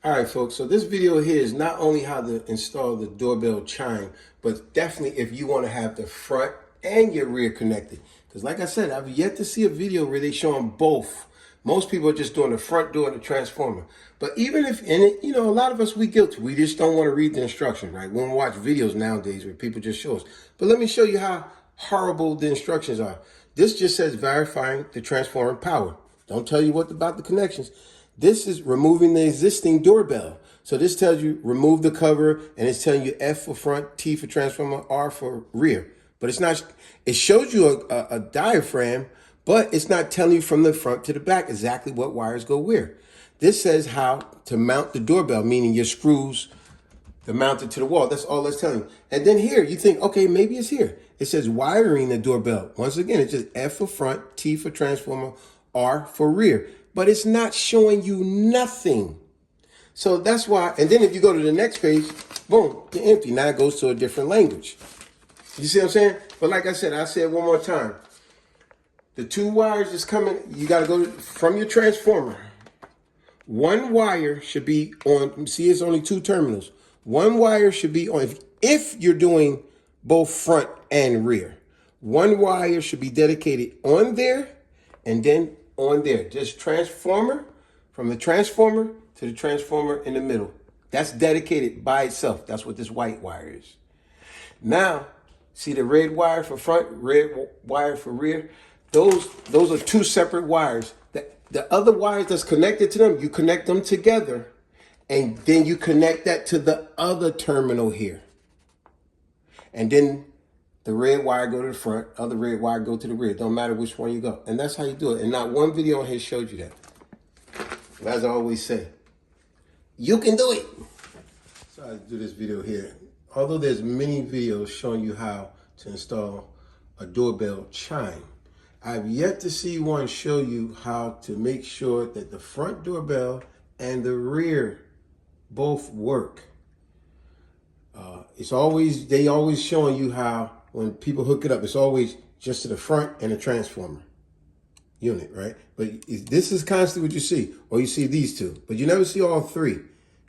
All right, folks, so this video here is not only how to install the doorbell chime, but definitely if you want to have the front and your rear connected. Because like I said, I've yet to see a video where they show them both. Most people are just doing the front door and the transformer. But even if, and it, a lot of us, we guilty. We just don't want to read the instructions, right? We don't watch videos nowadays where people just show us. But let me show you how horrible the instructions are. This just says verifying the transformer power. Don't tell you what about the connections. This is removing the existing doorbell. So this tells you remove the cover, and it's telling you F for front, T for transformer, R for rear. But it's not, it shows you a diaphragm, but it's not telling you from the front to the back exactly what wires go where. This says how to mount the doorbell, meaning your screws, they're mounted to the wall. That's all it's telling you. And then here, you think, okay, maybe it's here. It says wiring the doorbell. Once again, it's just F for front, T for transformer, R for rear. But it's not showing you nothing. So that's why, and then if you go to the next page, boom, you're empty. Now it goes to a different language. You see what I'm saying? But like I said, I'll say it one more time. The two wires is coming, you got to go from your transformer. One wire should be on, see it's only two terminals. One wire should be on, if you're doing both front and rear. One wire should be dedicated on there and then on there. Just transformer, from the transformer to the transformer in the middle. That's dedicated by itself. That's what this white wire is. Now, see the red wire for front, red wire for rear? Those are two separate wires. The other wires that's connected to them, you connect them together, and then you connect that to the other terminal here. And then the red wire go to the front, other red wire go to the rear. Don't matter which one you go. And that's how you do it. And not one video on here showed you that. As I always say, you can do it. So I do this video here. Although there's many videos showing you how to install a doorbell chime, I've yet to see one show you how to make sure that the front doorbell and the rear both work. They always showing you how when people hook it up, it's always just to the front and a transformer unit, right? But this is constantly what you see, or you see these two, but you never see all three.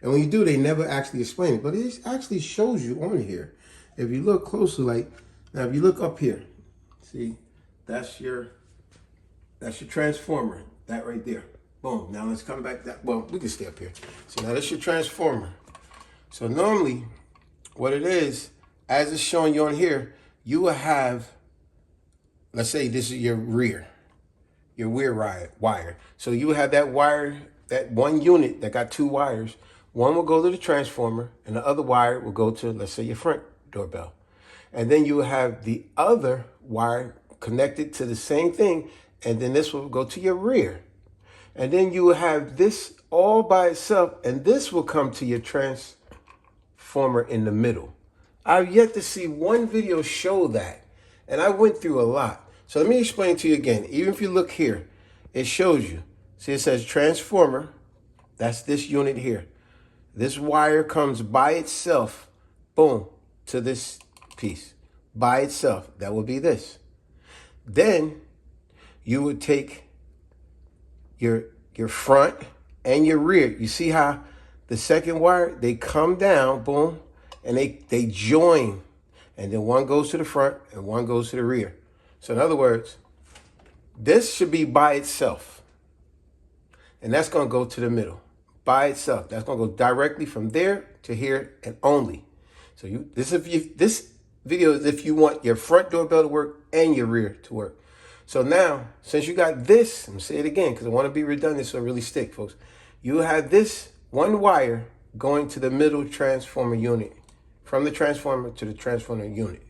And when you do, they never actually explain it, but it actually shows you on here. If you look closely, like, now if you look up here, see, that's your transformer, that right there. Boom, now let's come back, well, we can stay up here. So now that's your transformer. So normally, what it is, as it's showing you on here, you will have, let's say this is your rear wire. So you will have that wire, that one unit that got two wires. One will go to the transformer and the other wire will go to, let's say, your front doorbell. And then you will have the other wire connected to the same thing, and then this will go to your rear. And then you will have this all by itself, and this will come to your transformer in the middle. I've yet to see one video show that, and I went through a lot. So let me explain to you again. Even if you look here, it shows you. See, it says transformer. That's this unit here. This wire comes by itself, boom, to this piece. By itself, that will be this. Then you would take your front and your rear. You see how the second wire, they come down, boom, and they join. And then one goes to the front and one goes to the rear. So in other words, this should be by itself. And that's going to go to the middle. By itself. That's going to go directly from there to here and only. So this video is if you want your front doorbell to work and your rear to work. So now, since you got this, I'm going to say it again because I want to be redundant so it really stick, folks. You have this one wire going to the middle transformer unit, from the transformer to the transformer unit.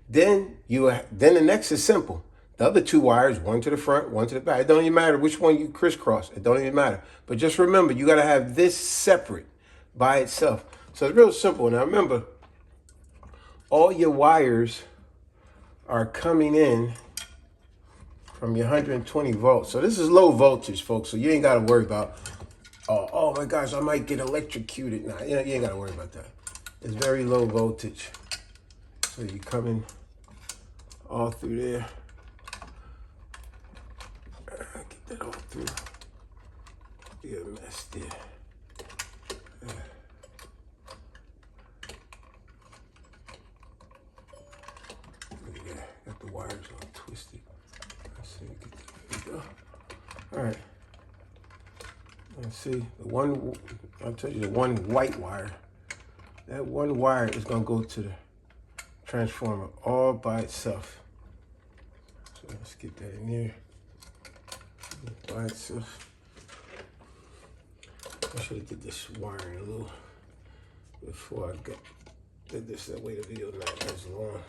Then the next is simple. The other two wires, one to the front, one to the back. It don't even matter which one you crisscross. It don't even matter. But just remember, you got to have this separate by itself. So it's real simple. Now remember, all your wires are coming in from your 120 volts. So this is low voltage, folks. So you ain't got to worry about, oh my gosh, I might get electrocuted. Nah, you ain't got to worry about that. It's very low voltage. So you come in all through there. Get that all through. Be a mess there. All right. Let's see, I'll tell you the one white wire. That one wire is gonna go to the transformer all by itself. So let's get that in there. By itself. I should have did this wiring a little before I did this. That way the video not as long.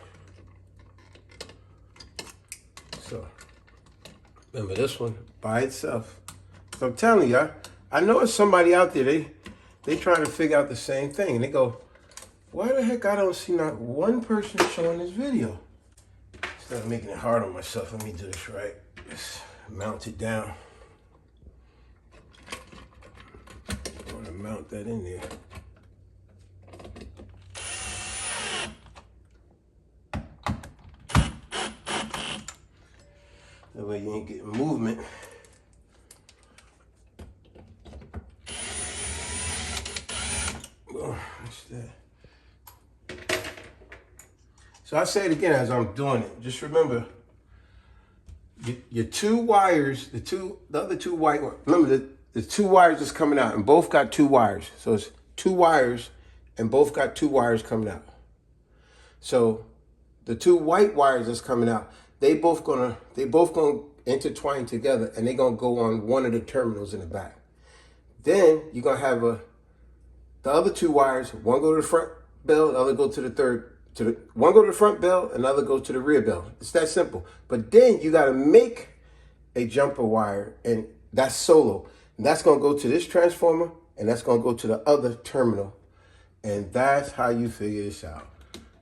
So remember this one by itself. So I'm telling you, I know it's somebody out there, they trying to figure out the same thing. And they go, why the heck I don't see not one person showing this video? Instead of making it hard on myself, let me do this right. Just mount it down. I want to mount that in there. That way you ain't getting movement. Oh, what's that? So I say it again as I'm doing it. Just remember, your two wires, the other two white ones. Remember the two wires that's coming out, and both got two wires. So it's two wires, and both got two wires coming out. So the two white wires that's coming out, they both gonna intertwine together, and they're gonna go on one of the terminals in the back. Then you're gonna have the other two wires, one go to the front bell, the other go to the third. One go to the front bell, another goes to the rear bell. It's that simple. But then you got to make a jumper wire, and that's solo. And that's going to go to this transformer, and that's going to go to the other terminal. And that's how you figure this out.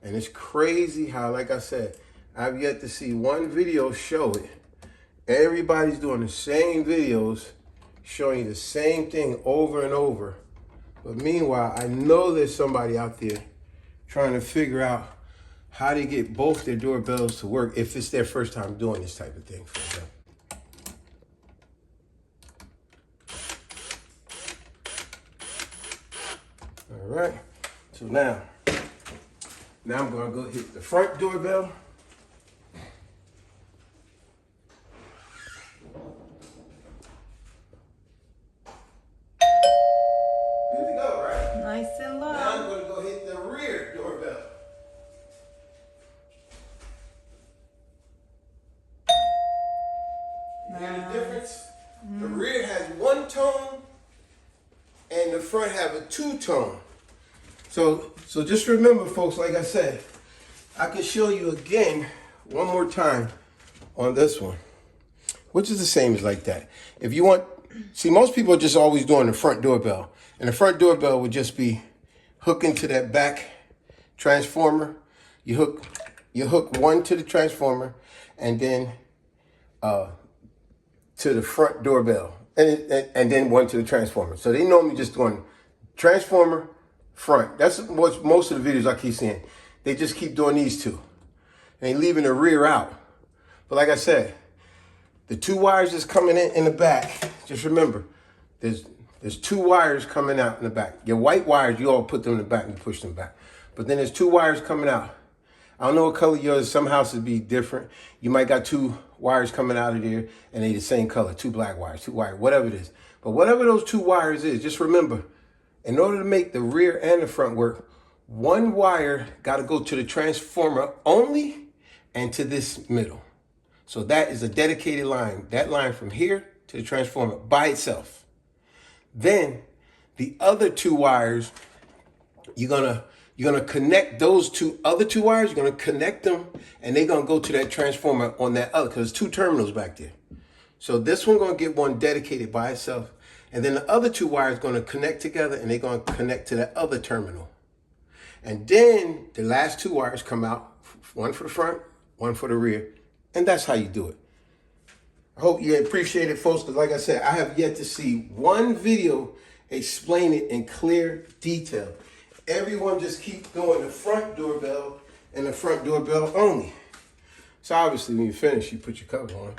And it's crazy how, like I said, I've yet to see one video show it. Everybody's doing the same videos, showing you the same thing over and over. But meanwhile, I know there's somebody out there trying to figure out how to get both their doorbells to work if it's their first time doing this type of thing for them. All right, so now I'm gonna go hit the front doorbell. Good to go, right? Nice and low. Now I'm gonna go hit the rear doorbell. You hear the difference? The rear has one tone and the front have a two-tone. So just remember, folks, like I said, I can show you again one more time on this one, which is the same as like that. If you want, see, most people are just always doing the front doorbell, and the front doorbell would just be hooking to that back transformer. You hook one to the transformer, and then to the front doorbell, and then one to the transformer. So they normally just doing transformer, front. That's what most of the videos I keep seeing. They just keep doing these two. And they leaving the rear out. But like I said, the two wires that's coming in the back, just remember, there's two wires coming out in the back. Your white wires, you all put them in the back and you push them back. But then there's two wires coming out. I don't know what color yours, some houses be different. You might got two wires coming out of there and they the same color, two black wires, two wires, whatever it is. But whatever those two wires is, just remember, in order to make the rear and the front work, one wire got to go to the transformer only and to this middle. So that is a dedicated line. That line from here to the transformer by itself. Then the other two wires, you're gonna connect those other two wires. You're gonna connect them, and they're gonna go to that transformer on that other, because there's two terminals back there. So this one gonna get one dedicated by itself, and then the other two wires gonna connect together, and they're gonna connect to that other terminal. And then the last two wires come out, one for the front, one for the rear, and that's how you do it. I hope you appreciate it, folks, because like I said, I have yet to see one video explain it in clear detail. Everyone just keeps doing the front doorbell and the front doorbell only. So obviously when you finish, you put your cover on.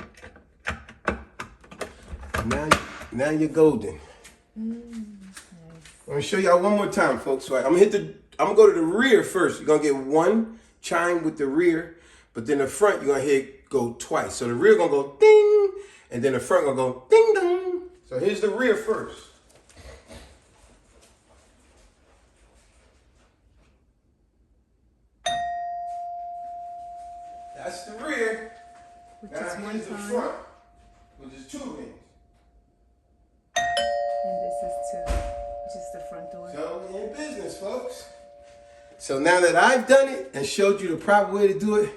Now you're golden. I'm gonna show y'all one more time, folks. So I'm gonna go to the rear first. You're gonna get one chime with the rear, but then the front you're gonna hear it go twice. So the rear gonna go ding, and then the front gonna go ding dong. So here's the rear first. That's the rear. Which Now is one here's the time. front, which is 2 rings. And this is two, which is the front door. So we in business, folks. So now that I've done it and showed you the proper way to do it,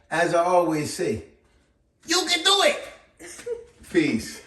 as I always say, you can do it. Peace.